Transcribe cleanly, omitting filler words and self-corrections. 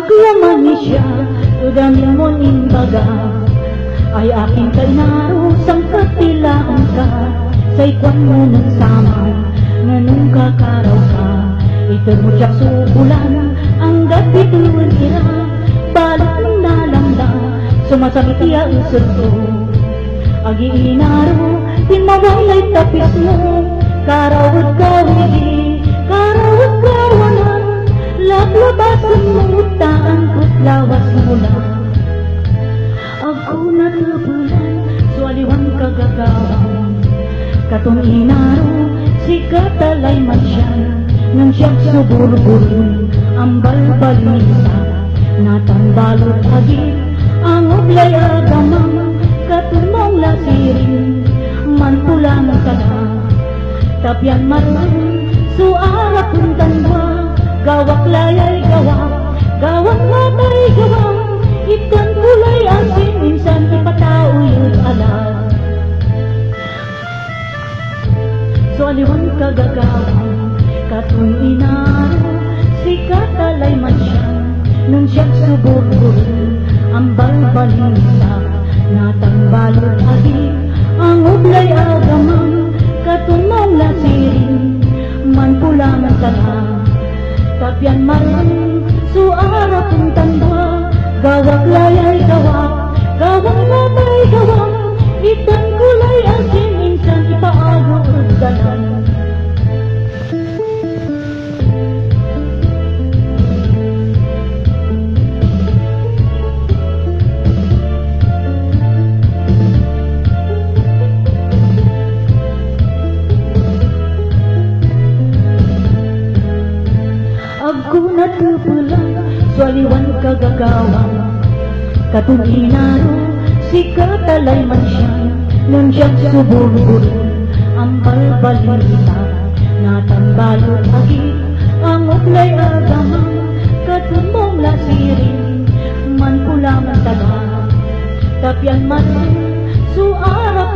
Paglaman ni siya, kagamin mo nimbaga, ay aking kainarusang katilaan ka, sa ikwan mo nagsaman, na nung kakaraw ka, ito mo siya subulan, ang gabi tuwin ira, balik ng nalamda, sumasabit iya usod ko, agi inaro, timawalay tapis mo, karawad kawigi, karawad kawanan, laglabasan mo, taan ko't lawas mo lang. Ako natubulan, sualiwan kagagawang, katong inaro, si katalay man siya, nang siyang suburbulun, ang balbalisa, natambalot agit, ang ublay agamang, katumong lasirin, mantulang ka na, tapyan maroon, suara puntan ba, gawak layay gawak, gawak matay gawak, ikan kulay asin, minsan ipatauyod alam. So aliwan kagagawang, katong inaro, si katalay man siya, nung siyang suburbulun, ang balbalisa, natambalot agit, ang ublay agamang, katumong lasirin, manpulang tala, tapyan maroon, suara puntan ba, gawak layay gawak, gawak matay gawak, ikan kulay asin, minsan ipaagaw at dalan. Ako natupulang, sualiwan kagagawang, katong inaro, si katalay man siya, nung siyang suburbulun, ang balbalisa, natambalot agit, ang ublay agamang, katumong lasirin, manpulang taga, tapyan man, suara